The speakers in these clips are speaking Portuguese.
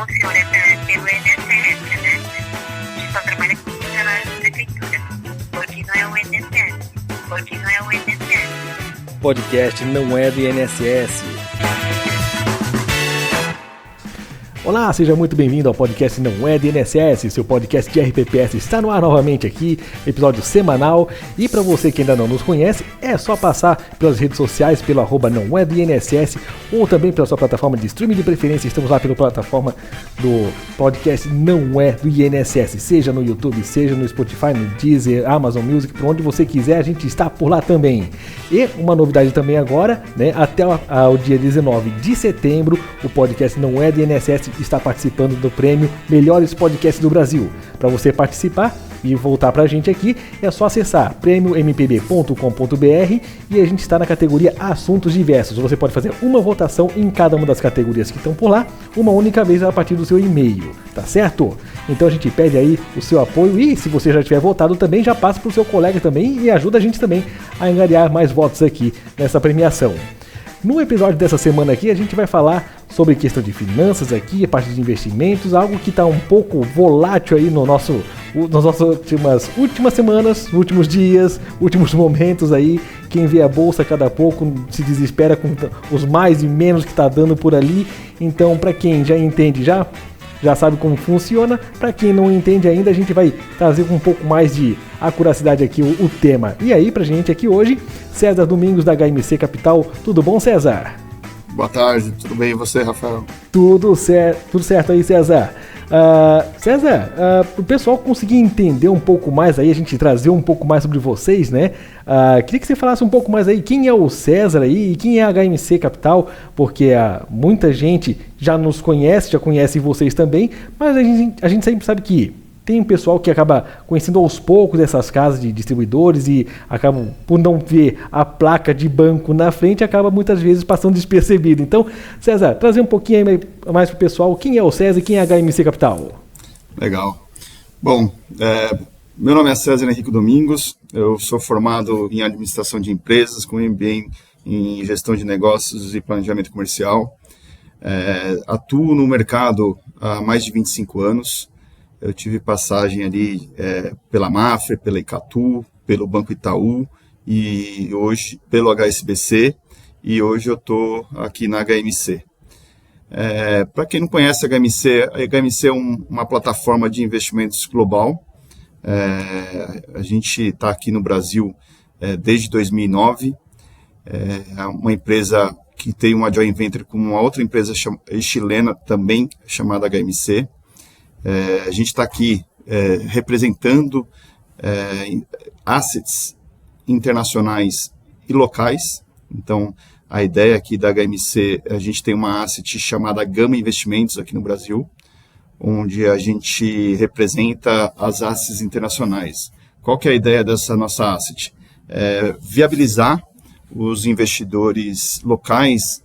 funciona pelo INSS, né? A gente só trabalha com funcionários da prefeitura. Hoje não é o INSS. Hoje não é o INSS. Podcast não é do INSS. Olá, seja muito bem-vindo ao podcast Não É do INSS, seu podcast de RPPS está no ar novamente aqui, episódio semanal, e para você que ainda não nos conhece, é só passar pelas redes sociais, pelo @não é do INSS, ou também pela sua plataforma de streaming de preferência. Estamos lá pela plataforma do podcast Não É do INSS, seja no YouTube, seja no Spotify, no Deezer, Amazon Music, por onde você quiser, a gente está por lá também. E uma novidade também agora, né, até o dia 19 de setembro, o podcast Não É do INSS está participando do prêmio Melhores Podcasts do Brasil. Para você participar e voltar para a gente aqui, é só acessar prêmiompb.com.br e a gente está na categoria Assuntos Diversos. Você pode fazer uma votação em cada uma das categorias que estão por lá, uma única vez a partir do seu e-mail, tá certo? Então a gente pede aí o seu apoio e se você já tiver votado também, já passa para o seu colega também e ajuda a gente também a angariar mais votos aqui nessa premiação. No episódio dessa semana aqui, a gente vai falar sobre questão de finanças aqui, a parte de investimentos, algo que está um pouco volátil aí nas nossas últimas semanas, últimos dias, últimos momentos aí. Quem vê a bolsa cada pouco se desespera com os mais e menos que está dando por ali. Então, para quem já entende, já sabe como funciona. Para quem não entende ainda, a gente vai trazer com um pouco mais de acuracidade aqui o tema. E aí, pra gente aqui hoje, César Domingos da HMC Capital. Tudo bom, César? Boa tarde, tudo bem e você, Rafael? Tudo certo aí, César. César, para o pessoal conseguir entender um pouco mais aí, a gente trazer um pouco mais sobre vocês, né? Queria que você falasse um pouco mais aí quem é o César aí e quem é a HMC Capital, porque muita gente já nos conhece, já conhece vocês também, mas a gente sempre sabe que tem um pessoal que acaba conhecendo aos poucos essas casas de distribuidores e acabam, por não ver a placa de banco na frente, acaba muitas vezes passando despercebido. Então, César, trazer um pouquinho mais para o pessoal, quem é o César e quem é a HMC Capital? Legal. Bom, meu nome é César Henrique Domingos, eu sou formado em administração de empresas, com MBA em gestão de negócios e planejamento comercial. Atuo no mercado há mais de 25 anos. Eu tive passagem ali pela Mafra, pela Icatu, pelo Banco Itaú e hoje pelo HSBC, e hoje eu estou aqui na HMC. Para quem não conhece a HMC é uma plataforma de investimentos global. A gente está aqui no Brasil desde 2009. É uma empresa que tem uma joint venture com uma outra empresa chilena também, chamada HMC. A gente está aqui representando assets internacionais e locais. Então, a ideia aqui da HMC, a gente tem uma asset chamada Gama Investimentos aqui no Brasil, onde a gente representa as assets internacionais. Qual que é a ideia dessa nossa asset? Viabilizar os investidores locais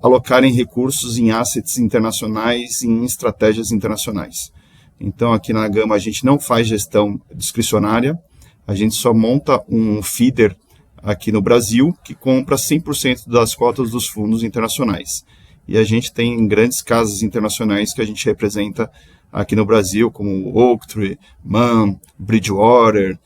alocarem recursos em assets internacionais e em estratégias internacionais. Então, aqui na Gama, a gente não faz gestão discricionária, a gente só monta um feeder aqui no Brasil que compra 100% das cotas dos fundos internacionais. E a gente tem grandes casas internacionais que a gente representa aqui no Brasil, como Oaktree, Man, Bridgewater,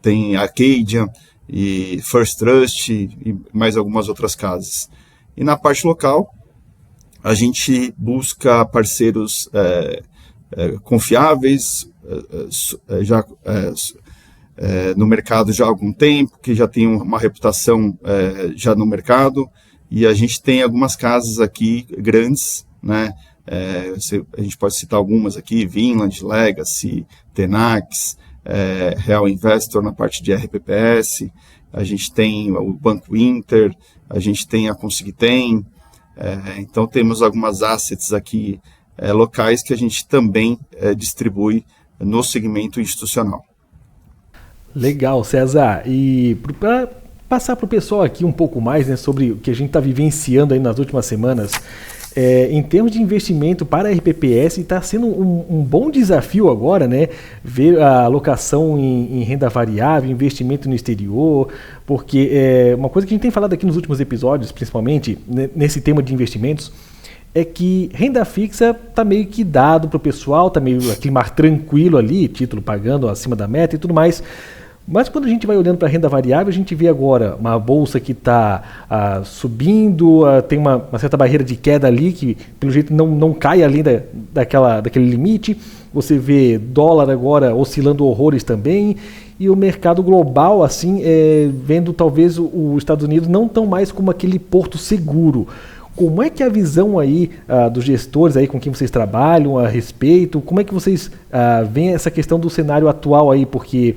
tem Arcadian, e First Trust e mais algumas outras casas. E na parte local, a gente busca parceiros confiáveis, no mercado já há algum tempo, que já tem uma reputação já no mercado, e a gente tem algumas casas aqui grandes, né? A gente pode citar algumas aqui, Vinland, Legacy, Tenax, Real Investor na parte de RPPS, a gente tem o Banco Inter, a gente tem a Conseguitem, então temos algumas assets aqui locais que a gente também distribui no segmento institucional. Legal, César. E para passar para o pessoal aqui um pouco mais, né, sobre o que a gente está vivenciando aí nas últimas semanas, em termos de investimento para a RPPS, está sendo um bom desafio agora, né? Ver a alocação em renda variável, investimento no exterior, porque uma coisa que a gente tem falado aqui nos últimos episódios, principalmente nesse tema de investimentos, é que renda fixa tá meio que dado para o pessoal, tá meio aquele mar tranquilo ali, título pagando acima da meta e tudo mais. Mas quando a gente vai olhando para a renda variável, a gente vê agora uma bolsa que está subindo, tem uma certa barreira de queda ali, que pelo jeito não cai ali daquele limite. Você vê dólar agora oscilando horrores também, e o mercado global, assim, vendo talvez os Estados Unidos não tão mais como aquele porto seguro. Como é que é a visão aí dos gestores aí com quem vocês trabalham a respeito? Como é que vocês veem essa questão do cenário atual aí? Porque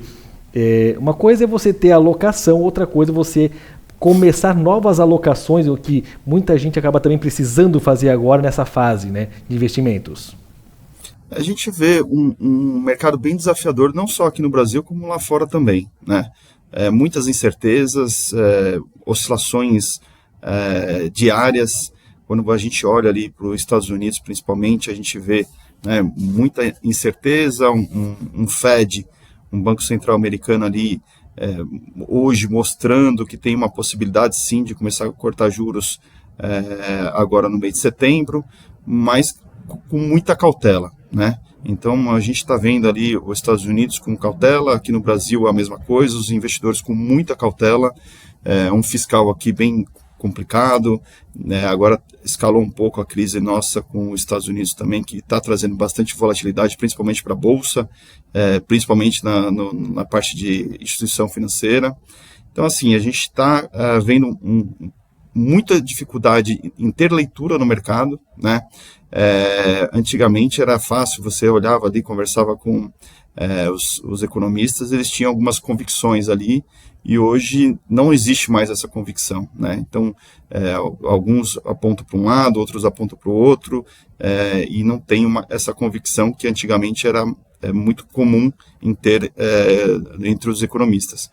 uma coisa é você ter alocação, outra coisa é você começar novas alocações, o que muita gente acaba também precisando fazer agora nessa fase, né, de investimentos. A gente vê um mercado bem desafiador, não só aqui no Brasil, como lá fora também, né? Muitas incertezas, oscilações diárias. Quando a gente olha ali para os Estados Unidos, principalmente, a gente vê, né, muita incerteza, um Fed, um Banco Central americano ali, hoje mostrando que tem uma possibilidade sim de começar a cortar juros agora no mês de setembro, mas com muita cautela, né? Então a gente está vendo ali os Estados Unidos com cautela, aqui no Brasil a mesma coisa, os investidores com muita cautela, um fiscal aqui bem complicado, né? Agora escalou um pouco a crise nossa com os Estados Unidos também, que está trazendo bastante volatilidade, principalmente para a Bolsa, principalmente na parte de instituição financeira. Então assim, a gente está vendo muita dificuldade em ter leitura no mercado, né? Antigamente era fácil, você olhava ali, conversava com os economistas, eles tinham algumas convicções ali, e hoje não existe mais essa convicção, né? Então, alguns apontam para um lado, outros apontam para o outro, e não tem essa convicção que antigamente era muito comum em ter entre os economistas.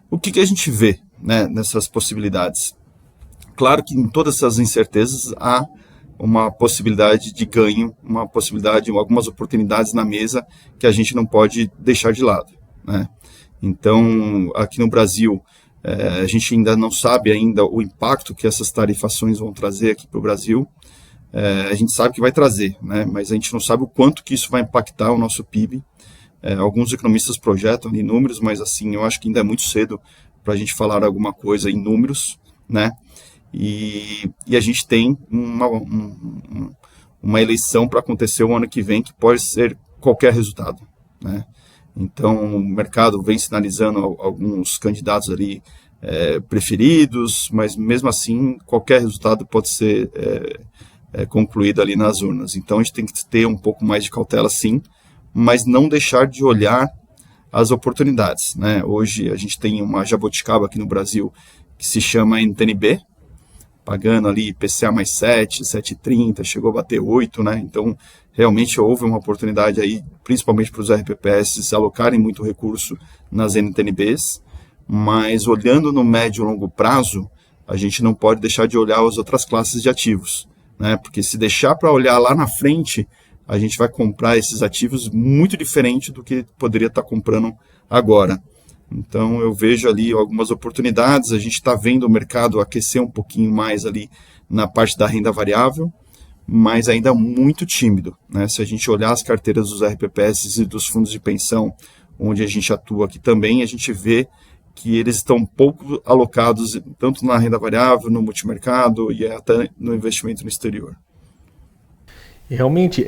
O que a gente vê, né, nessas possibilidades? Claro que em todas essas incertezas há uma possibilidade de ganho, uma possibilidade, algumas oportunidades na mesa que a gente não pode deixar de lado, né? Então, aqui no Brasil, a gente ainda não sabe ainda o impacto que essas tarifações vão trazer aqui para o Brasil. A gente sabe que vai trazer, né? Mas a gente não sabe o quanto que isso vai impactar o nosso PIB. Alguns economistas projetam em números, mas assim, eu acho que ainda é muito cedo para a gente falar alguma coisa em números, né? E a gente tem uma eleição para acontecer o ano que vem, que pode ser qualquer resultado, né? Então, o mercado vem sinalizando alguns candidatos ali preferidos, mas mesmo assim, qualquer resultado pode ser concluído ali nas urnas. Então, a gente tem que ter um pouco mais de cautela, sim, mas não deixar de olhar as oportunidades, né? Hoje, a gente tem uma jabuticaba aqui no Brasil que se chama NTNB, pagando ali IPCA mais 7, 7,30, chegou a bater 8, né? Então, realmente houve uma oportunidade aí, principalmente para os RPPS, se alocarem muito recurso nas NTNBs, mas olhando no médio e longo prazo, a gente não pode deixar de olhar as outras classes de ativos, né? Porque se deixar para olhar lá na frente, a gente vai comprar esses ativos muito diferente do que poderia estar comprando agora. Então, eu vejo ali algumas oportunidades, a gente está vendo o mercado aquecer um pouquinho mais ali na parte da renda variável, mas ainda muito tímido, né? Se a gente olhar as carteiras dos RPPS e dos fundos de pensão, onde a gente atua aqui também, a gente vê que eles estão pouco alocados tanto na renda variável, no multimercado e até no investimento no exterior. Realmente,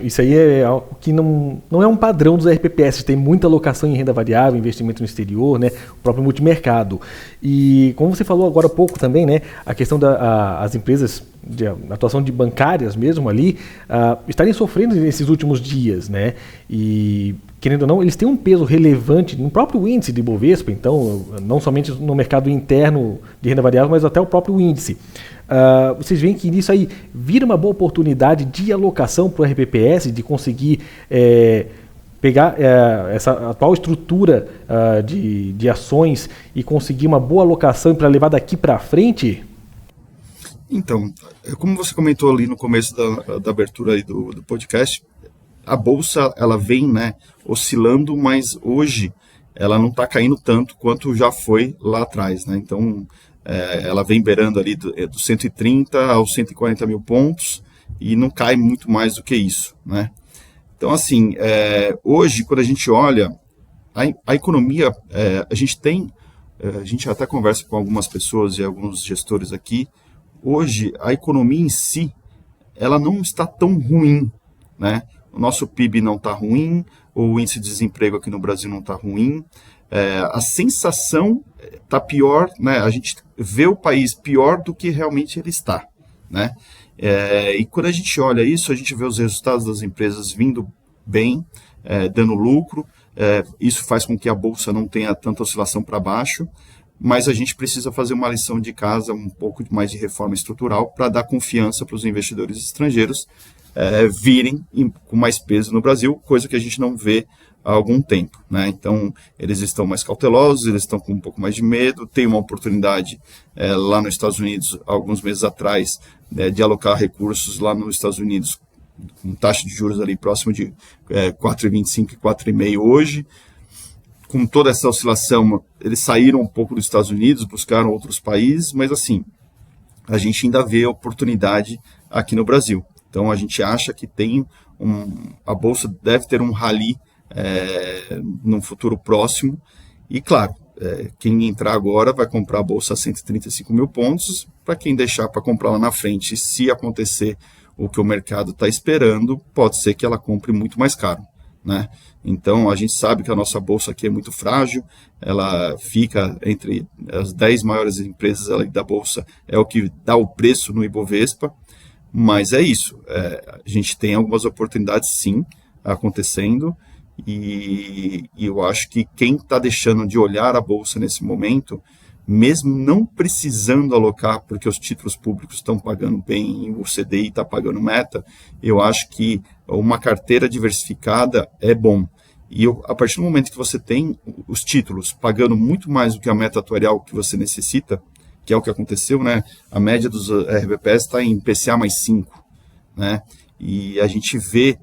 isso aí é algo que não é um padrão dos RPPS, tem muita alocação em renda variável, investimento no exterior, né, o próprio multimercado. E como você falou agora há pouco também, né, a questão das empresas de atuação de bancárias mesmo ali, estarem sofrendo nesses últimos dias, né, e querendo ou não, eles têm um peso relevante no próprio índice de Bovespa, então, não somente no mercado interno de renda variável, mas até o próprio índice. Vocês veem que isso aí vira uma boa oportunidade de alocação para o RPPS, de conseguir pegar essa atual estrutura de ações e conseguir uma boa alocação para levar daqui para frente? Então, como você comentou ali no começo da abertura aí do podcast, a Bolsa ela vem, né, oscilando, mas hoje ela não está caindo tanto quanto já foi lá atrás, né? Então, ela vem beirando ali do 130 aos 140 mil pontos e não cai muito mais do que isso, né? Então, assim, hoje, quando a gente olha, a economia, a gente até conversa com algumas pessoas e alguns gestores aqui, hoje a economia em si, ela não está tão ruim, né? O nosso PIB não está ruim, o índice de desemprego aqui no Brasil não está ruim, a sensação está pior, né? A gente vê o país pior do que realmente ele está, né? E quando a gente olha isso, a gente vê os resultados das empresas vindo bem, dando lucro, isso faz com que a Bolsa não tenha tanta oscilação para baixo, mas a gente precisa fazer uma lição de casa, um pouco mais de reforma estrutural para dar confiança para os investidores estrangeiros virem com mais peso no Brasil, coisa que a gente não vê há algum tempo, né? Então, eles estão mais cautelosos, eles estão com um pouco mais de medo, tem uma oportunidade lá nos Estados Unidos, alguns meses atrás, de alocar recursos lá nos Estados Unidos com taxa de juros ali próximo de 4,25 e 4,5 hoje. Com toda essa oscilação, eles saíram um pouco dos Estados Unidos, buscaram outros países, mas assim, a gente ainda vê oportunidade aqui no Brasil. Então, a gente acha que a Bolsa deve ter um rally num futuro próximo. E, claro, quem entrar agora vai comprar a Bolsa a 135 mil pontos. Para quem deixar para comprar lá na frente, se acontecer o que o mercado está esperando, pode ser que ela compre muito mais caro, né? Então, a gente sabe que a nossa Bolsa aqui é muito frágil, ela fica entre as 10 maiores empresas ali da Bolsa, é o que dá o preço no Ibovespa. Mas é isso, a gente tem algumas oportunidades sim acontecendo e eu acho que quem está deixando de olhar a Bolsa nesse momento, mesmo não precisando alocar, porque os títulos públicos estão pagando bem, o CDI está pagando meta, eu acho que uma carteira diversificada é bom. E a partir do momento que você tem os títulos pagando muito mais do que a meta atuarial que você necessita, que é o que aconteceu, né? A média dos RPPs está em IPCA mais 5, né? E a gente vê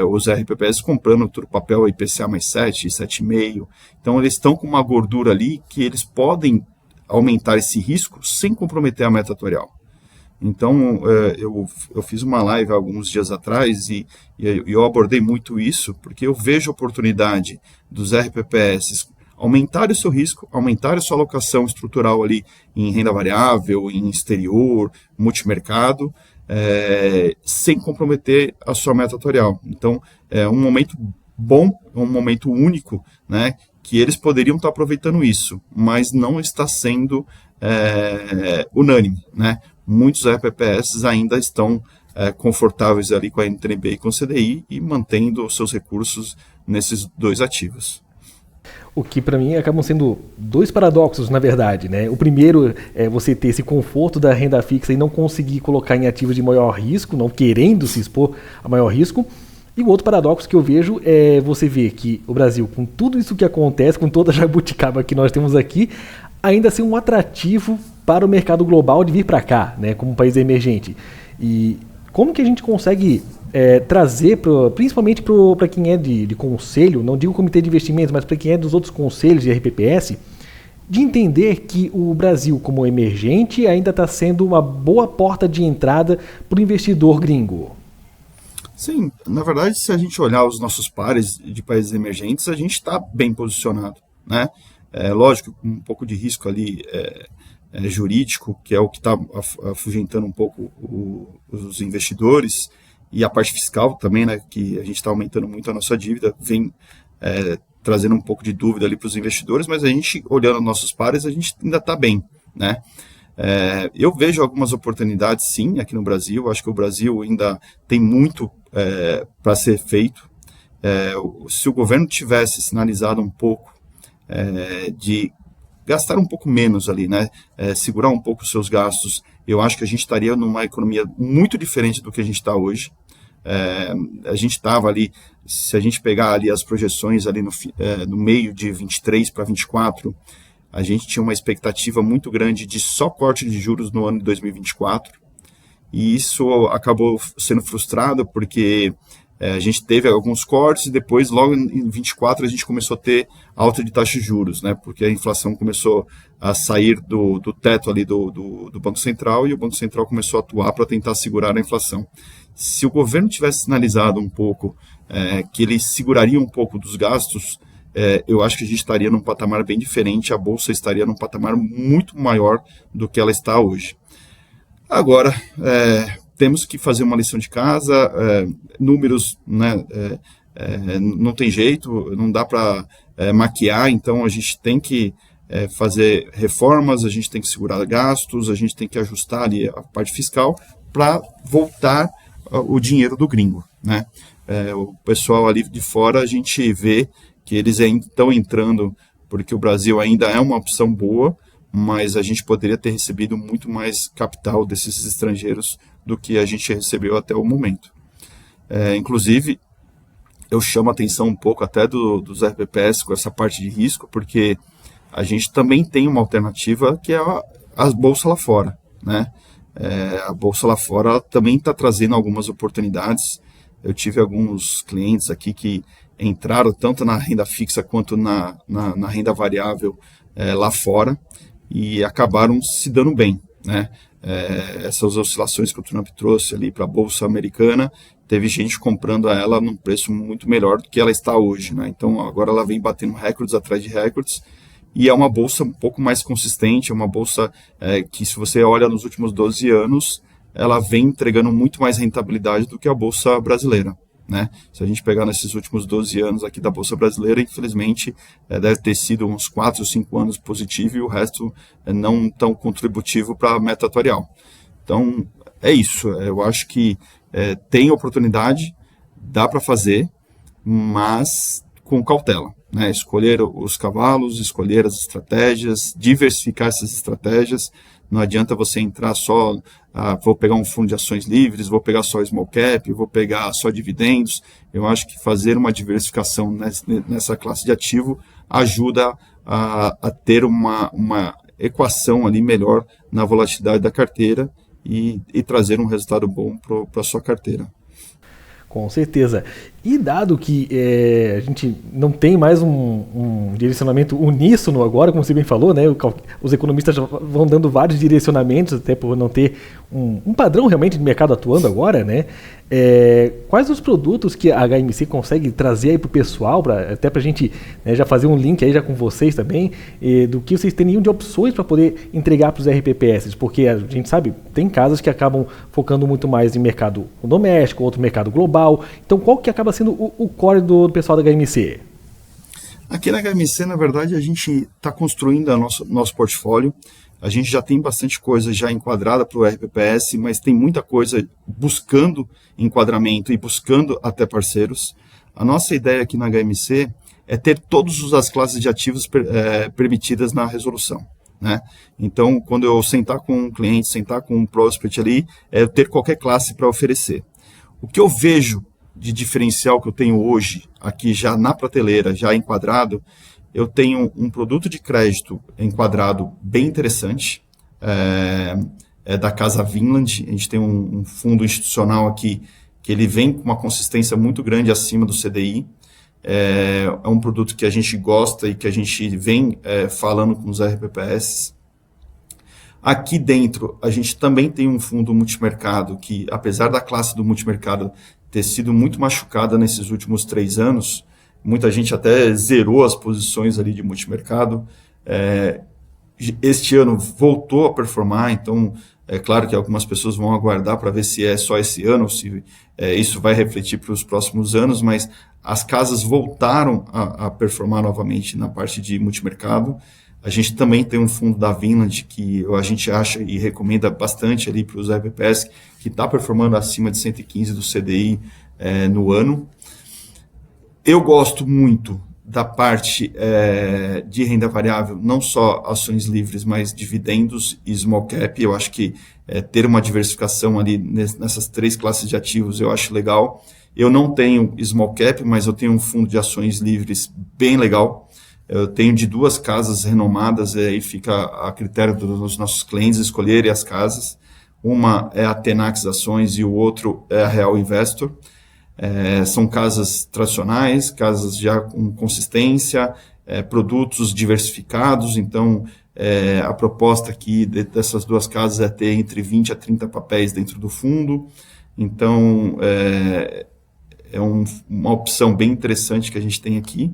os RPPs comprando todo o papel IPCA mais 7, 7,5. Então, eles estão com uma gordura ali que eles podem aumentar esse risco sem comprometer a meta atuarial. Então, eu fiz uma live há alguns dias atrás e eu abordei muito isso, porque eu vejo a oportunidade dos RPPs aumentar o seu risco, aumentar a sua alocação estrutural ali em renda variável, em exterior, multimercado, sem comprometer a sua meta atuarial. Então, é um momento bom, é um momento único, né, que eles poderiam estar aproveitando isso, mas não está sendo unânime, né? Muitos RPPS ainda estão confortáveis ali com a NTNB e com o CDI e mantendo os seus recursos nesses dois ativos. O que para mim acabam sendo dois paradoxos, na verdade, né? O primeiro é você ter esse conforto da renda fixa e não conseguir colocar em ativos de maior risco, não querendo se expor a maior risco. E o outro paradoxo que eu vejo é você ver que o Brasil, com tudo isso que acontece, com toda a jabuticaba que nós temos aqui, ainda ser um atrativo para o mercado global de vir para cá, né? Como um país emergente. E como que a gente consegue trazer, principalmente para quem é de conselho, não digo comitê de investimentos, mas para quem é dos outros conselhos de RPPS, de entender que o Brasil, como emergente, ainda está sendo uma boa porta de entrada para o investidor gringo? Sim, na verdade, se a gente olhar os nossos pares de países emergentes, a gente está bem posicionado, né? Lógico, com um pouco de risco ali jurídico, que é o que está afugentando um pouco os investidores, e a parte fiscal também, né, que a gente está aumentando muito a nossa dívida, vem trazendo um pouco de dúvida ali para os investidores, mas a gente, olhando nossos pares, a gente ainda está bem, né? Eu vejo algumas oportunidades, sim, aqui no Brasil. Acho que o Brasil ainda tem muito para ser feito. Se o governo tivesse sinalizado um pouco de gastar um pouco menos ali, né, segurar um pouco os seus gastos, eu acho que a gente estaria numa economia muito diferente do que a gente está hoje. A gente estava ali, se a gente pegar ali as projeções ali no meio de 23 para 24, a gente tinha uma expectativa muito grande de só corte de juros no ano de 2024, e isso acabou sendo frustrado porque A gente teve alguns cortes e depois, logo em 24, a gente começou a ter alta de taxa de juros, né? Porque a inflação começou a sair do teto ali do Banco Central e o Banco Central começou a atuar para tentar segurar a inflação. Se o governo tivesse sinalizado um pouco que ele seguraria um pouco dos gastos, eu acho que a gente estaria num patamar bem diferente, a Bolsa estaria num patamar muito maior do que ela está hoje. Agora, temos que fazer uma lição de casa, números, né, não tem jeito, não dá para maquiar, então a gente tem que fazer reformas, a gente tem que segurar gastos, a gente tem que ajustar ali a parte fiscal para voltar o dinheiro do gringo, né? O pessoal ali de fora, a gente vê que eles estão entrando, porque o Brasil ainda é uma opção boa, mas a gente poderia ter recebido muito mais capital desses estrangeiros do que a gente recebeu até o momento. Inclusive, eu chamo a atenção um pouco até dos RPPS com essa parte de risco, porque a gente também tem uma alternativa que é a bolsa lá fora, né? A bolsa lá fora ela também está trazendo algumas oportunidades. Eu tive alguns clientes aqui que entraram tanto na renda fixa quanto na renda variável lá fora e acabaram se dando bem, né? Essas oscilações que o Trump trouxe ali para a Bolsa Americana, teve gente comprando ela num preço muito melhor do que ela está hoje, né? Então agora ela vem batendo recordes atrás de recordes e é uma bolsa um pouco mais consistente, é uma bolsa que, se você olha nos últimos 12 anos, ela vem entregando muito mais rentabilidade do que a Bolsa brasileira, né? Se a gente pegar nesses últimos 12 anos aqui da Bolsa Brasileira, infelizmente, deve ter sido uns 4 ou 5 anos positivo e o resto não tão contributivo para a meta atuarial. Então, é isso. Eu acho que tem oportunidade, dá para fazer, mas com cautela, né? Escolher os cavalos, escolher as estratégias, diversificar essas estratégias. Não adianta você entrar só, vou pegar um fundo de ações livres, vou pegar só small cap, vou pegar só dividendos. Eu acho que fazer uma diversificação nessa classe de ativo ajuda a ter uma equação ali melhor na volatilidade da carteira e trazer um resultado bom para a sua carteira. Com certeza. E dado que a gente não tem mais um direcionamento uníssono agora, como você bem falou, né? Os economistas vão dando vários direcionamentos, até por não ter um padrão realmente de mercado atuando agora, né? Quais os produtos que a HMC consegue trazer aí para o pessoal, até para a gente, né, já fazer um link aí já com vocês também, do que vocês teriam de opções para poder entregar para os RPPS? Porque a gente sabe, tem casas que acabam focando muito mais em mercado doméstico, outro mercado global. Então, qual que acaba sendo o core do pessoal da HMC? Aqui na HMC, na verdade, a gente está construindo nosso portfólio. A gente já tem bastante coisa já enquadrada para o RPPS, mas tem muita coisa buscando enquadramento e buscando até parceiros. A nossa ideia aqui na HMC é ter todas as classes de ativos permitidas na resolução, né? Então, quando eu sentar com um cliente, sentar com um prospect ali, eu ter qualquer classe para oferecer. O que eu vejo de diferencial que eu tenho hoje, aqui já na prateleira, já enquadrado, eu tenho um produto de crédito enquadrado bem interessante, da Casa Vinland. A gente tem um fundo institucional aqui que ele vem com uma consistência muito grande acima do CDI. É um produto que a gente gosta e que a gente vem falando com os RPPS. Aqui dentro, a gente também tem um fundo multimercado que, apesar da classe do multimercado ter sido muito machucada nesses últimos 3 anos, muita gente até zerou as posições ali de multimercado. Este ano voltou a performar, então é claro que algumas pessoas vão aguardar para ver se é só esse ano, ou se isso vai refletir para os próximos anos, mas as casas voltaram a performar novamente na parte de multimercado. A gente também tem um fundo da Vinland que a gente acha e recomenda bastante ali para os RPPS, que está performando acima de 115 do CDI no ano. Eu gosto muito da parte de renda variável, não só ações livres, mas dividendos e small cap. Eu acho que ter uma diversificação ali nessas 3 classes de ativos eu acho legal. Eu não tenho small cap, mas eu tenho um fundo de ações livres bem legal. Eu tenho de 2 casas renomadas, aí fica a critério dos nossos clientes escolherem as casas. Uma é a Tenax Ações e o outro é a Real Investor. São casas tradicionais, casas já com consistência, produtos diversificados. Então, a proposta aqui dessas duas casas é ter entre 20 a 30 papéis dentro do fundo. Então, uma opção bem interessante que a gente tem aqui.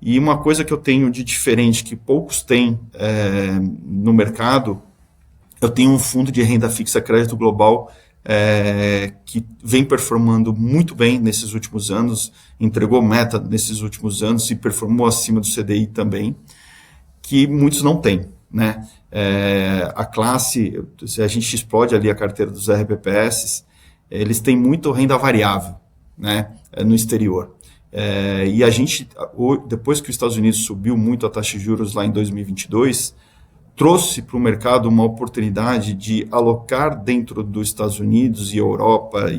E uma coisa que eu tenho de diferente, que poucos têm no mercado, eu tenho um fundo de renda fixa crédito global que vem performando muito bem nesses últimos anos, entregou meta nesses últimos anos e performou acima do CDI também, que muitos não têm, né? A classe, se a gente explode ali a carteira dos RPPS, eles têm muito renda variável, né, no exterior. E a gente, depois que os Estados Unidos subiu muito a taxa de juros lá em 2022, trouxe para o mercado uma oportunidade de alocar dentro dos Estados Unidos e Europa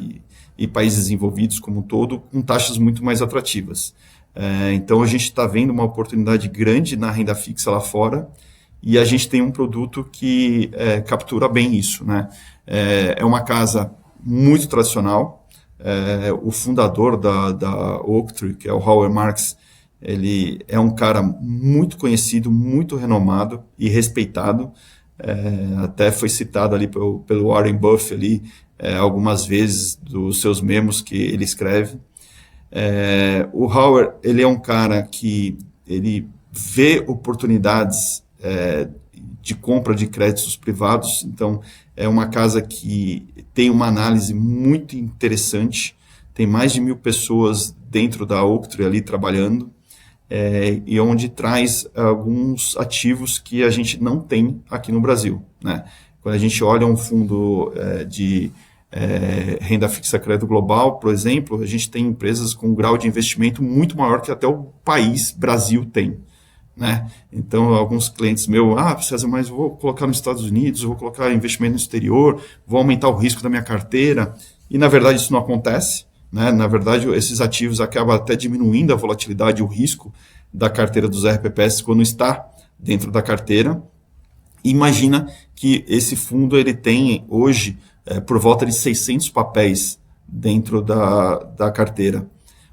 e países envolvidos como um todo, com taxas muito mais atrativas. Então a gente está vendo uma oportunidade grande na renda fixa lá fora, e a gente tem um produto que captura bem isso, né? É uma casa muito tradicional. O fundador da Oaktree, que é o Howard Marks, ele é um cara muito conhecido, muito renomado e respeitado. Até foi citado ali pelo Warren Buffett ali, algumas vezes dos seus memos que ele escreve. O Howard, ele é um cara que ele vê oportunidades de compra de créditos privados. Então, é uma casa que tem uma análise muito interessante, tem mais de 1.000 pessoas dentro da Oaktree ali trabalhando, e onde traz alguns ativos que a gente não tem aqui no Brasil, né? Quando a gente olha um fundo de renda fixa crédito global, por exemplo, a gente tem empresas com um grau de investimento muito maior que até o país Brasil tem, né? Então, alguns clientes meus, César, mas eu vou colocar nos Estados Unidos, eu vou colocar investimento no exterior, vou aumentar o risco da minha carteira, e na verdade isso não acontece, né? Na verdade, esses ativos acabam até diminuindo a volatilidade e o risco da carteira dos RPPS quando está dentro da carteira. Imagina que esse fundo ele tem hoje por volta de 600 papéis dentro da carteira.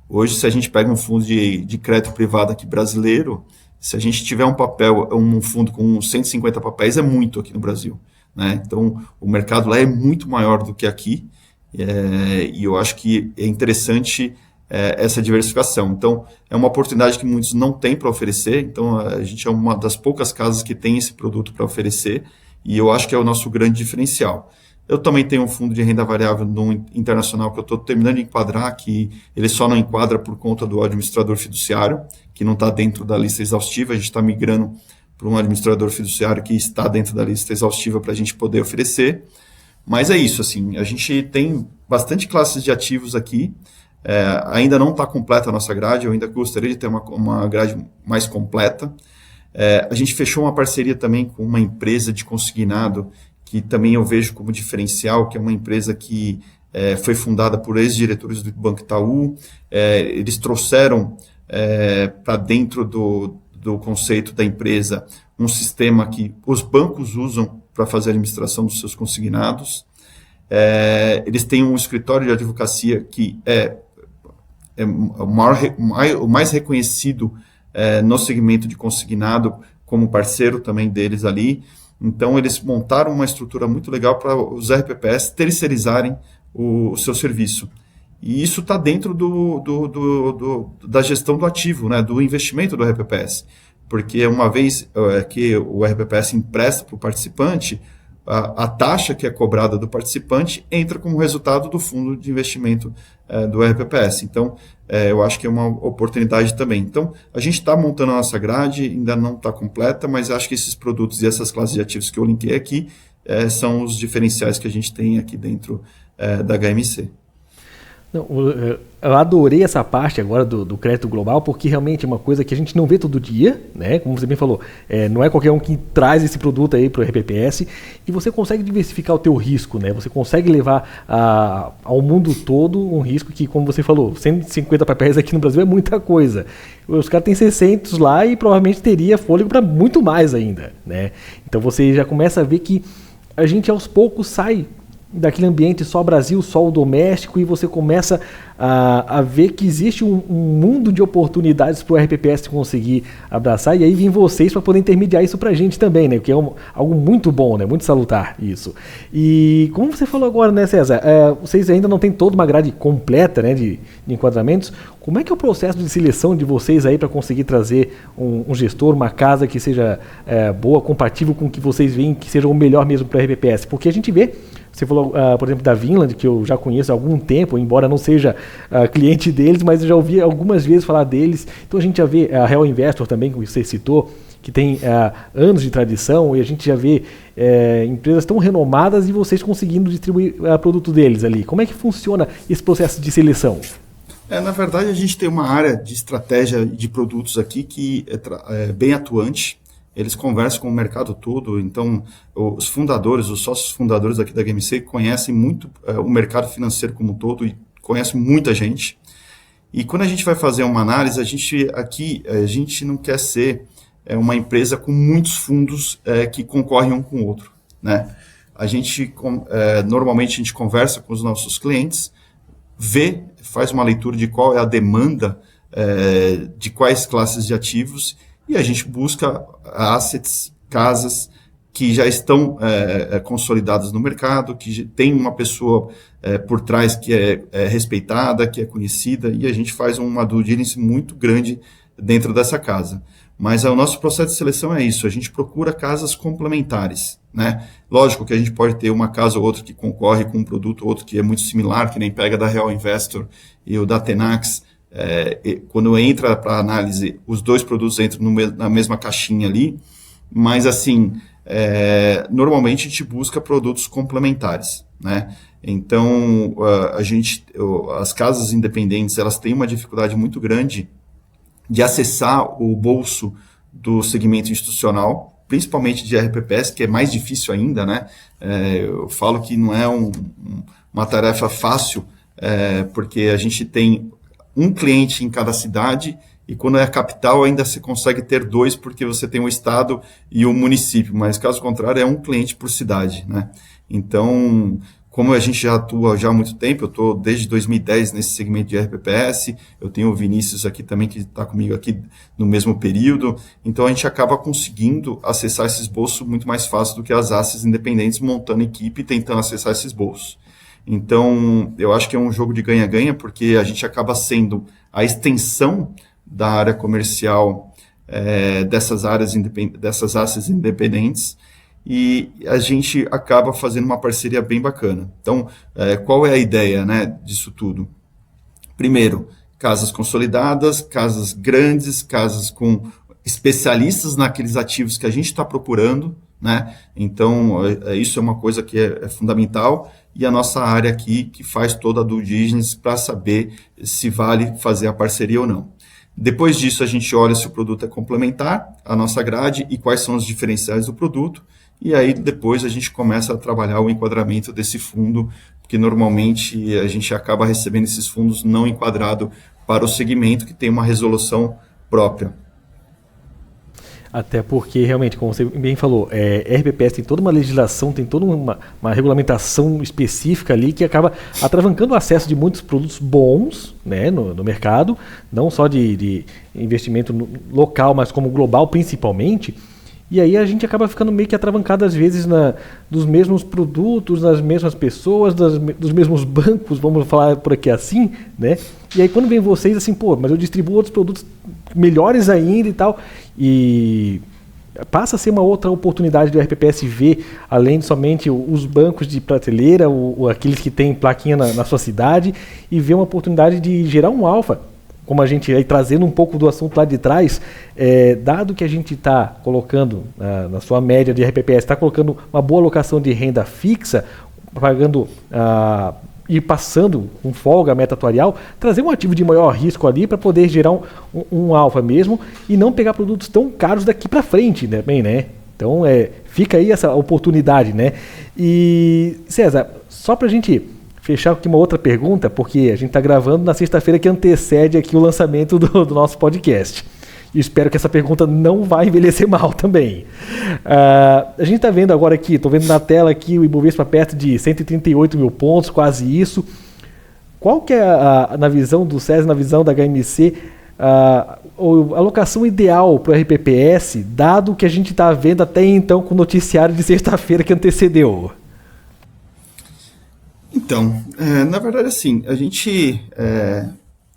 Hoje, se a gente pega um fundo de crédito privado aqui brasileiro, se a gente tiver um fundo com 150 papéis, é muito aqui no Brasil, né? Então, o mercado lá é muito maior do que aqui, e eu acho que é interessante essa diversificação. Então, é uma oportunidade que muitos não têm para oferecer. Então, a gente é uma das poucas casas que tem esse produto para oferecer, e eu acho que é o nosso grande diferencial. Eu também tenho um fundo de renda variável no internacional que eu estou terminando de enquadrar, que ele só não enquadra por conta do administrador fiduciário, que não está dentro da lista exaustiva. A gente está migrando para um administrador fiduciário que está dentro da lista exaustiva para a gente poder oferecer. Mas é isso, assim, a gente tem bastante classes de ativos aqui. Ainda não está completa a nossa grade, eu ainda gostaria de ter uma grade mais completa. A gente fechou uma parceria também com uma empresa de consignado, que também eu vejo como diferencial, que é uma empresa que foi fundada por ex-diretores do Banco Itaú. Eles trouxeram para dentro do conceito da empresa um sistema que os bancos usam para fazer a administração dos seus consignados. Eles têm um escritório de advocacia que é o mais reconhecido no segmento de consignado, como parceiro também deles ali. Então, eles montaram uma estrutura muito legal para os RPPS terceirizarem o seu serviço. E isso está dentro da gestão do ativo, né, do investimento do RPPS. Porque uma vez que o RPPS empresta para o participante, a taxa que é cobrada do participante entra como resultado do fundo de investimento do RPPS. Então, eu acho que é uma oportunidade também. Então, a gente está montando a nossa grade, ainda não está completa, mas acho que esses produtos e essas classes de ativos que eu linkei aqui são os diferenciais que a gente tem aqui dentro da HMC. Não, eu adorei essa parte agora do crédito global, porque realmente é uma coisa que a gente não vê todo dia, né? Como você bem falou, não é qualquer um que traz esse produto aí para o RPPS, e você consegue diversificar o teu risco, né? Você consegue levar ao mundo todo um risco que, como você falou, 150 papéis aqui no Brasil é muita coisa. Os caras têm 600 lá e provavelmente teria fôlego para muito mais ainda, né? Então você já começa a ver que a gente aos poucos sai daquele ambiente só Brasil, só o doméstico, e você começa a ver que existe um mundo de oportunidades para o RPPS conseguir abraçar, e aí vem vocês para poder intermediar isso para a gente também, né? Que é algo muito bom, né? Muito salutar isso. E como você falou agora, né, César, vocês ainda não têm toda uma grade completa, né, de enquadramentos. Como é que é o processo de seleção de vocês aí para conseguir trazer um gestor, uma casa que seja boa, compatível com o que vocês veem, que seja o melhor mesmo para a RPPS? Porque a gente vê, você falou, por exemplo, da Vinland, que eu já conheço há algum tempo, embora não seja cliente deles, mas eu já ouvi algumas vezes falar deles. Então a gente já vê a Real Investor também, que você citou, que tem anos de tradição, e a gente já vê empresas tão renomadas e vocês conseguindo distribuir produto deles ali. Como é que funciona esse processo de seleção? Na verdade, a gente tem uma área de estratégia de produtos aqui que é bem atuante. Eles conversam com o mercado todo, então os fundadores, os sócios fundadores aqui da GameSafe conhecem muito o mercado financeiro como um todo e conhecem muita gente. E quando a gente vai fazer uma análise, a gente não quer ser uma empresa com muitos fundos que concorrem um com o outro, né? Normalmente a gente conversa com os nossos clientes, faz uma leitura de qual é a demanda de quais classes de ativos, e a gente busca assets, casas que já estão consolidadas no mercado, que tem uma pessoa por trás que é respeitada, que é conhecida, e a gente faz uma due diligence muito grande dentro dessa casa. Mas o nosso processo de seleção é isso, a gente procura casas complementares, né? Lógico que a gente pode ter uma casa ou outra que concorre com um produto, outro que é muito similar, que nem pega da Real Investor e o da Tenax. Quando entra para análise, os dois produtos entram na mesma caixinha ali, mas assim, normalmente a gente busca produtos complementares, né? Então, as casas independentes, elas têm uma dificuldade muito grande de acessar o bolso do segmento institucional, principalmente de RPPS, que é mais difícil ainda, né? Eu falo que não é uma tarefa fácil, porque a gente tem um cliente em cada cidade, e quando é a capital ainda se consegue ter dois, porque você tem o estado e o município, mas caso contrário é um cliente por cidade, né? Então, como a gente já atua já há muito tempo, eu estou desde 2010 nesse segmento de RPPS, eu tenho o Vinícius aqui também, que está comigo aqui no mesmo período, então a gente acaba conseguindo acessar esses bolsos muito mais fácil do que as assets independentes montando equipe e tentando acessar esses bolsos. Então, eu acho que é um jogo de ganha-ganha, porque a gente acaba sendo a extensão da área comercial dessas assets independentes, e a gente acaba fazendo uma parceria bem bacana. Então, qual é a ideia, né, disso tudo? Primeiro, casas consolidadas, casas grandes, casas com especialistas naqueles ativos que a gente está procurando, né? Então, isso é uma coisa que é fundamental, e a nossa área aqui que faz toda a due diligence para saber se vale fazer a parceria ou não. Depois disso, a gente olha se o produto é complementar à nossa grade e quais são os diferenciais do produto, e aí depois a gente começa a trabalhar o enquadramento desse fundo, porque normalmente a gente acaba recebendo esses fundos não enquadrados para o segmento que tem uma resolução própria. Até porque, realmente, como você bem falou, RPPS tem toda uma legislação, tem toda uma regulamentação específica ali que acaba atravancando o acesso de muitos produtos bons, né, no mercado, não só de investimento local, mas como global principalmente. E aí a gente acaba ficando meio que atravancado às vezes dos mesmos produtos, das mesmas pessoas, dos mesmos bancos, vamos falar por aqui assim, né? E aí quando vem vocês assim, mas eu distribuo outros produtos melhores ainda e tal, e passa a ser uma outra oportunidade do RPPS ver, além de somente os bancos de prateleira, aqueles que têm plaquinha na sua cidade, e ver uma oportunidade de gerar um alfa. Como a gente aí trazendo um pouco do assunto lá de trás, dado que a gente está colocando na sua média de RPPS, está colocando uma boa alocação de renda fixa, pagando e passando com folga a meta atuarial, trazer um ativo de maior risco ali para poder gerar um alfa mesmo e não pegar produtos tão caros daqui para frente, né? Bem, né? Então fica aí essa oportunidade, né? E César, só para a gente fechar aqui uma outra pergunta, porque a gente está gravando na sexta-feira que antecede aqui o lançamento do nosso podcast. E espero que essa pergunta não vá envelhecer mal também. A gente está vendo agora aqui, estou vendo na tela aqui o Ibovespa perto de 138 mil pontos, quase isso. Qual que é, na visão do SESI, na visão da HMC, a alocação ideal para o RPPS, dado que a gente está vendo até então com o noticiário de sexta-feira que antecedeu? Então, na verdade, assim,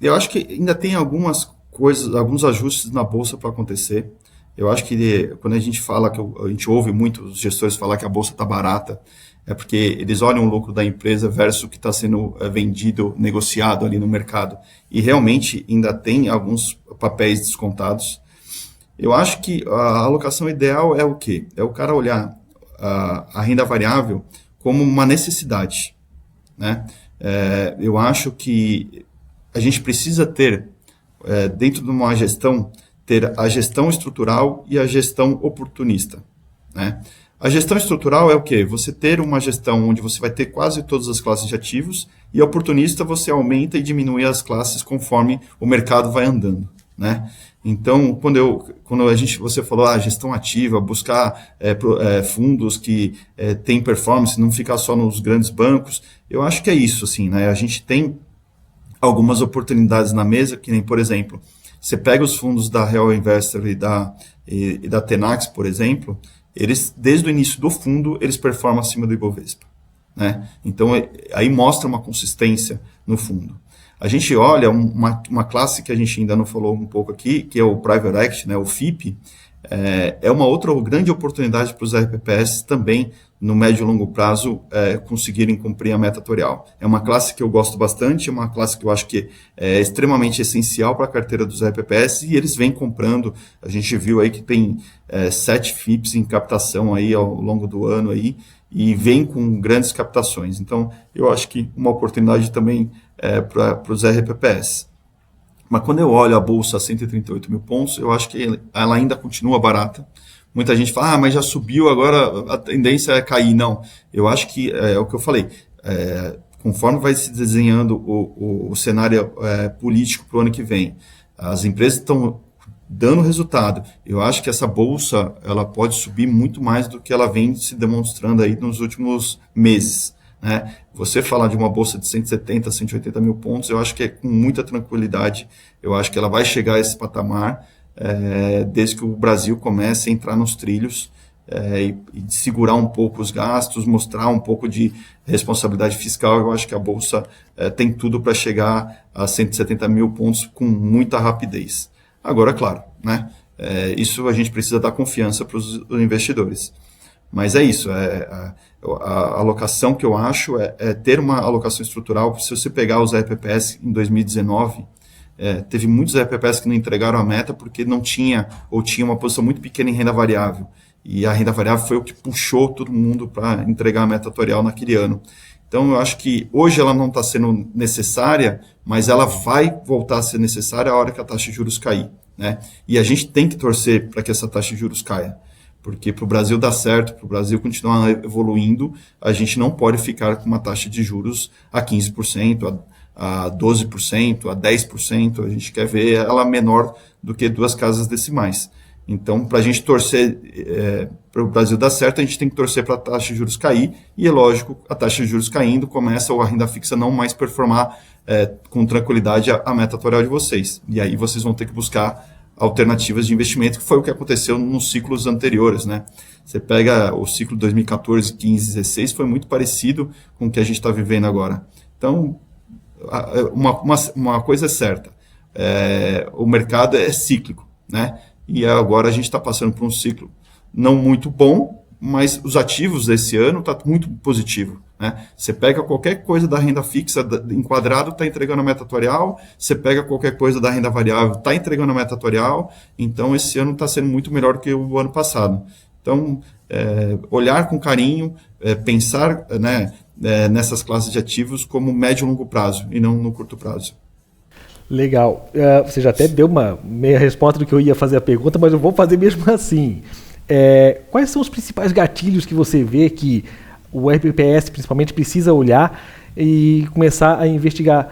eu acho que ainda tem algumas coisas, alguns ajustes na bolsa para acontecer. Eu acho que quando a gente fala, a gente ouve muitos gestores falar que a bolsa está barata, é porque eles olham o lucro da empresa versus o que está sendo vendido, negociado ali no mercado. E realmente ainda tem alguns papéis descontados. Eu acho que a alocação ideal é o quê? É o cara olhar a renda variável como uma necessidade, né? Eu acho que a gente precisa ter, dentro de uma gestão, ter a gestão estrutural e a gestão oportunista, né? A gestão estrutural é o quê? Você ter uma gestão onde você vai ter quase todas as classes de ativos, e a oportunista você aumenta e diminui as classes conforme o mercado vai andando, né? Então, você falou gestão ativa, buscar fundos que têm performance, não ficar só nos grandes bancos, eu acho que é isso, assim, né? A gente tem algumas oportunidades na mesa, que nem, por exemplo, você pega os fundos da Real Investor e da Tenax, por exemplo, eles, desde o início do fundo, eles performam acima do Ibovespa, né? Então, aí mostra uma consistência no fundo. A gente olha uma classe que a gente ainda não falou um pouco aqui, que é o Private Equity, né, o FIP, é uma outra grande oportunidade para os RPPS também, no médio e longo prazo, conseguirem cumprir a meta atorial. É uma classe que eu gosto bastante, é uma classe que eu acho que é extremamente essencial para a carteira dos RPPS, e eles vêm comprando. A gente viu aí que tem 7 FIPs em captação aí ao longo do ano aí, e vem com grandes captações. Então, eu acho que uma oportunidade também para os RPPS. Mas quando eu olho a bolsa a 138 mil pontos, eu acho que ela ainda continua barata. Muita gente fala, mas já subiu, agora a tendência é cair. Não, eu acho que é o que eu falei. Conforme vai se desenhando o cenário político para o ano que vem, as empresas estão dando resultado. Eu acho que essa bolsa ela pode subir muito mais do que ela vem se demonstrando aí nos últimos meses, né? Você falar de uma bolsa de 170, 180 mil pontos, eu acho que é com muita tranquilidade. Eu acho que ela vai chegar a esse patamar desde que o Brasil comece a entrar nos trilhos e segurar um pouco os gastos, mostrar um pouco de responsabilidade fiscal. Eu acho que a bolsa tem tudo para chegar a 170 mil pontos com muita rapidez. Agora, claro, né? Isso a gente precisa dar confiança para os investidores. Mas é isso, a alocação que eu acho é ter uma alocação estrutural. Se você pegar os RPPS em 2019, teve muitos RPPS que não entregaram a meta porque não tinha, ou tinha uma posição muito pequena em renda variável. E a renda variável foi o que puxou todo mundo para entregar a meta atorial naquele ano. Então, eu acho que hoje ela não está sendo necessária, mas ela vai voltar a ser necessária a hora que a taxa de juros cair, né? E a gente tem que torcer para que essa taxa de juros caia, porque para o Brasil dar certo, para o Brasil continuar evoluindo, a gente não pode ficar com uma taxa de juros a 15%, a 12%, a 10%, a gente quer ver ela menor do que 2 casas decimais. Então, para a gente torcer para o Brasil dar certo, a gente tem que torcer para a taxa de juros cair, e é lógico, a taxa de juros caindo, começa a renda fixa não mais performar com tranquilidade a meta atorial de vocês. E aí vocês vão ter que buscar alternativas de investimento, que foi o que aconteceu nos ciclos anteriores, né? Você pega o ciclo 2014, 15, 16, foi muito parecido com o que a gente está vivendo agora. Então, uma coisa é certa, o mercado é cíclico, né? E agora a gente está passando por um ciclo não muito bom, mas os ativos desse ano estão muito positivo, né? Você pega qualquer coisa da renda fixa enquadrado, está entregando a meta atorial, você pega qualquer coisa da renda variável, está entregando a meta atorial, então esse ano está sendo muito melhor do que o ano passado. Então, olhar com carinho, pensar, né, nessas classes de ativos como médio e longo prazo, e não no curto prazo. Legal. Você já até deu uma meia resposta do que eu ia fazer a pergunta, mas eu vou fazer mesmo assim. Quais são os principais gatilhos que você vê que o RPPS principalmente precisa olhar e começar a investigar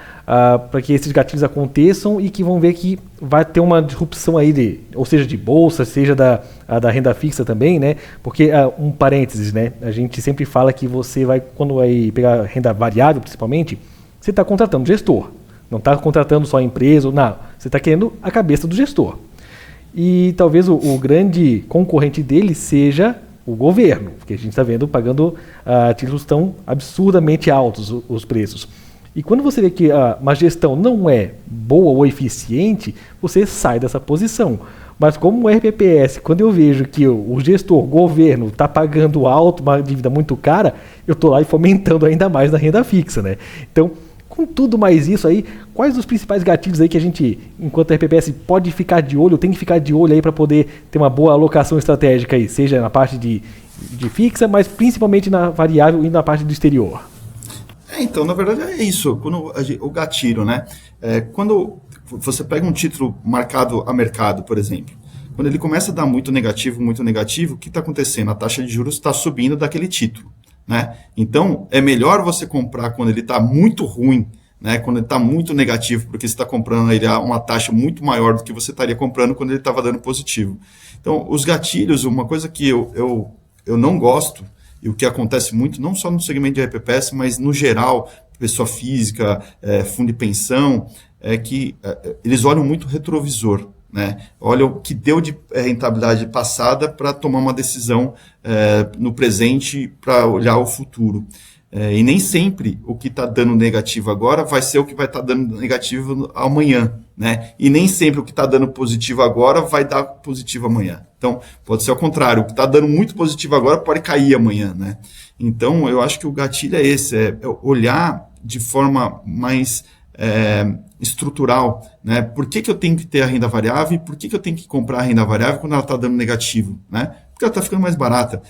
para que esses gatilhos aconteçam e que vão ver que vai ter uma disrupção aí, ou seja, de bolsa, seja da renda fixa também, né? Porque, um parênteses, né? A gente sempre fala que você vai, quando vai pegar renda variável, principalmente, você está contratando gestor. Não está contratando só a empresa, não. Você está querendo a cabeça do gestor. E talvez o grande concorrente dele seja o governo, porque a gente está vendo pagando títulos tão absurdamente altos os preços. E quando você vê que uma gestão não é boa ou eficiente, você sai dessa posição. Mas como o RPPS, quando eu vejo que o gestor, o governo, está pagando alto, uma dívida muito cara, eu estou lá e fomentando ainda mais na renda fixa, né? Então, com tudo mais isso aí, quais os principais gatilhos aí que a gente, enquanto RPPS, pode ficar de olho, tem que ficar de olho aí para poder ter uma boa alocação estratégica aí, seja na parte de fixa, mas principalmente na variável e na parte do exterior? Então, na verdade é isso, o gatilho, né? Quando você pega um título marcado a mercado, por exemplo, quando ele começa a dar muito negativo, o que está acontecendo? A taxa de juros está subindo daquele título. Né? Então, é melhor você comprar quando ele está muito ruim, né? Quando ele está muito negativo, porque você está comprando ele a uma taxa muito maior do que você estaria comprando quando ele estava dando positivo. Então, os gatilhos, uma coisa que eu não gosto, e o que acontece muito, não só no segmento de RPPS, mas no geral, pessoa física, fundo de pensão, é que eles olham muito retrovisor. Né? Olha o que deu de rentabilidade passada para tomar uma decisão no presente para olhar o futuro. E nem sempre o que está dando negativo agora vai ser o que vai estar dando negativo amanhã. Né? E nem sempre o que está dando positivo agora vai dar positivo amanhã. Então, pode ser ao contrário, o que está dando muito positivo agora pode cair amanhã. Né? Então, eu acho que o gatilho é esse, é olhar de forma mais estrutural, né? Por que eu tenho que ter a renda variável e por que eu tenho que comprar a renda variável quando ela está dando negativo, né? Porque ela está ficando mais barata.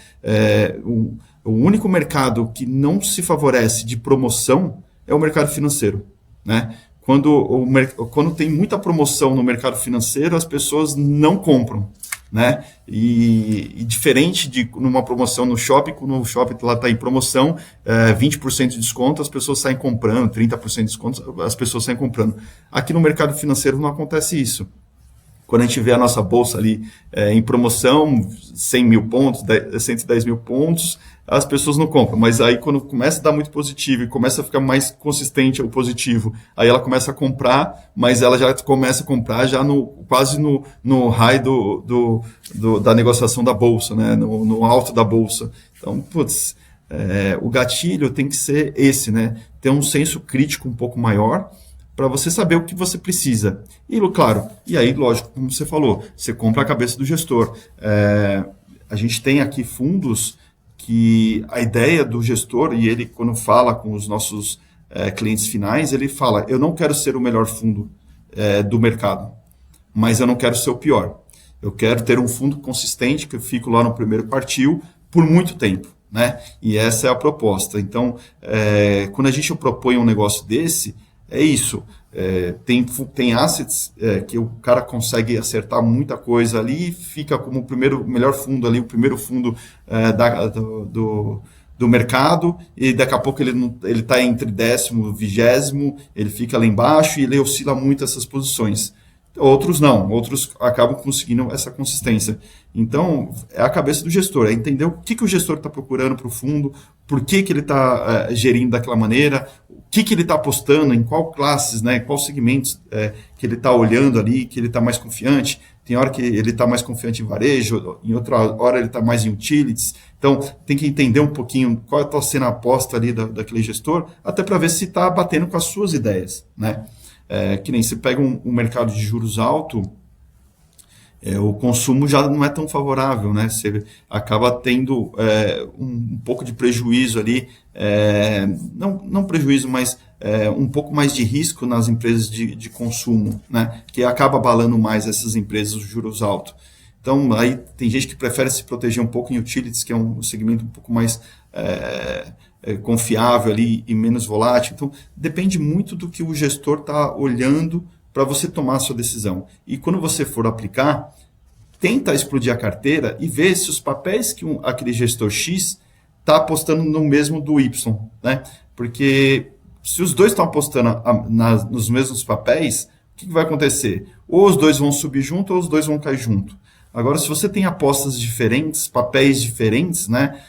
O único mercado que não se favorece de promoção é o mercado financeiro, né? Quando tem muita promoção no mercado financeiro, as pessoas não compram, né? E diferente de numa promoção no shopping, quando o shopping lá está em promoção, 20% de desconto, as pessoas saem comprando, 30% de desconto, as pessoas saem comprando. Aqui no mercado financeiro não acontece isso. Quando a gente vê a nossa bolsa ali em promoção, 100 mil pontos, 110 mil pontos, as pessoas não compram. Mas aí quando começa a dar muito positivo e começa a ficar mais consistente o positivo, aí ela começa a comprar, mas ela já começa a comprar já quase no high da negociação da bolsa, né? No alto da bolsa. Então, o gatilho tem que ser esse, né? Ter um senso crítico um pouco maior, para você saber o que você precisa. E, claro, e aí, lógico, como você falou, você compra a cabeça do gestor. A gente tem aqui fundos que a ideia do gestor, e ele, quando fala com os nossos clientes finais, ele fala, eu não quero ser o melhor fundo do mercado, mas eu não quero ser o pior. Eu quero ter um fundo consistente, que eu fico lá no primeiro quartil, por muito tempo. Né? E essa é a proposta. Então, quando a gente propõe um negócio desse, é isso, tem assets que o cara consegue acertar muita coisa ali, fica como o melhor fundo ali, o primeiro fundo do mercado, e daqui a pouco ele está entre 10º e 20º, ele fica lá embaixo e ele oscila muito essas posições. Outros não, outros acabam conseguindo essa consistência. Então, é a cabeça do gestor, é entender o que o gestor está procurando para o fundo, por que ele está gerindo daquela maneira, o que ele está apostando, em qual classes, né, qual segmentos que ele está olhando ali, que ele está mais confiante. Tem hora que ele está mais confiante em varejo, em outra hora ele está mais em utilities. Então, tem que entender um pouquinho qual está sendo a aposta ali daquele gestor, até para ver se está batendo com as suas ideias, né? Que nem você pega um mercado de juros alto, o consumo já não é tão favorável, né? Você acaba tendo um pouco de prejuízo ali, não prejuízo, mas um pouco mais de risco nas empresas de consumo, né? Que acaba abalando mais essas empresas de juros altos. Então, aí tem gente que prefere se proteger um pouco em utilities, que é um segmento um pouco mais confiável ali e menos volátil. Então, depende muito do que o gestor está olhando para você tomar a sua decisão. E quando você for aplicar, tenta explodir a carteira e ver se os papéis que aquele gestor X está apostando no mesmo do Y, né? Porque se os dois estão apostando nos mesmos papéis, o que vai acontecer? Ou os dois vão subir junto ou os dois vão cair junto. Agora, se você tem apostas diferentes, papéis diferentes, né?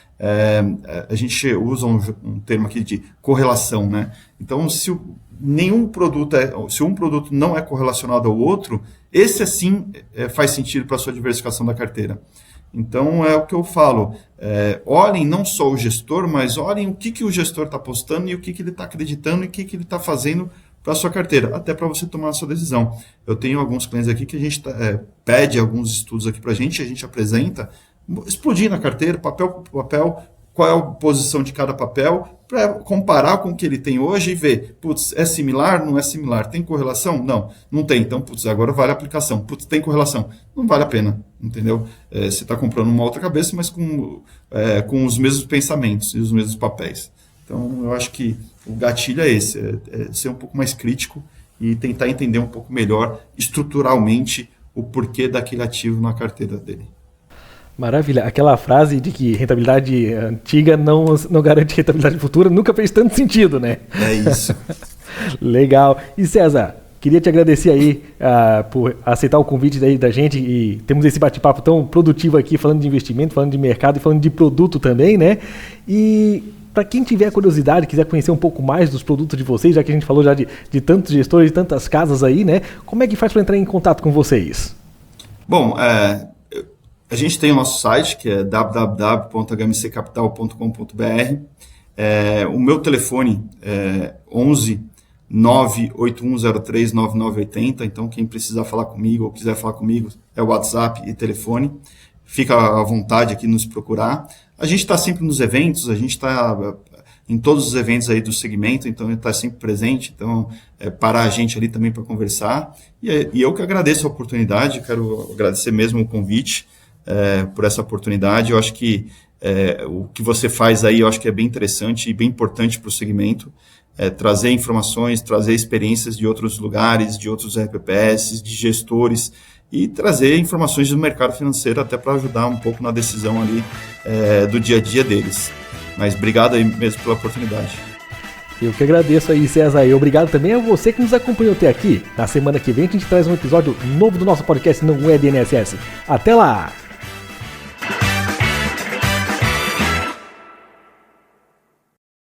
A gente usa um termo aqui de correlação, né? Então, se um produto não é correlacionado ao outro, esse assim faz sentido para a sua diversificação da carteira. Então, é o que eu falo, olhem não só o gestor, mas olhem o que o gestor está apostando e o que ele está acreditando e o que ele está fazendo para a sua carteira, até para você tomar a sua decisão. Eu tenho alguns clientes aqui que a gente pede alguns estudos aqui para a gente apresenta, explodir na carteira, papel por papel, qual é a posição de cada papel, para comparar com o que ele tem hoje e ver, putz, é similar, não é similar, tem correlação? Não tem, então, putz, agora vale a aplicação, putz, tem correlação, não vale a pena, entendeu? Você está comprando uma outra cabeça, mas com os mesmos pensamentos e os mesmos papéis. Então, eu acho que o gatilho é esse, é ser um pouco mais crítico e tentar entender um pouco melhor, estruturalmente, o porquê daquele ativo na carteira dele. Maravilha. Aquela frase de que rentabilidade antiga não garante rentabilidade futura nunca fez tanto sentido, né? É isso. Legal. E César, queria te agradecer aí por aceitar o convite aí da gente e temos esse bate-papo tão produtivo aqui, falando de investimento, falando de mercado e falando de produto também, né? E para quem tiver curiosidade, quiser conhecer um pouco mais dos produtos de vocês, já que a gente falou já de tantos gestores, de tantas casas aí, né? Como é que faz para entrar em contato com vocês? Bom, a gente tem o nosso site, que é www.hmccapital.com.br. O meu telefone é 11 98103 9980. Então, quem precisar falar comigo ou quiser falar comigo, é o WhatsApp e telefone. Fica à vontade aqui nos procurar. A gente está sempre nos eventos, a gente está em todos os eventos aí do segmento, então ele está sempre presente, então parar a gente ali também para conversar. E eu que agradeço a oportunidade, quero agradecer mesmo o convite, por essa oportunidade. Eu acho que o que você faz aí, eu acho que é bem interessante e bem importante para o segmento, trazer informações, trazer experiências de outros lugares, de outros RPPS, de gestores, e trazer informações do mercado financeiro até para ajudar um pouco na decisão ali do dia a dia deles. Mas obrigado aí mesmo pela oportunidade. Eu que agradeço aí, César, e obrigado também a você que nos acompanhou até aqui. Na semana que vem a gente traz um episódio novo do nosso podcast Não É DNSS. Até lá!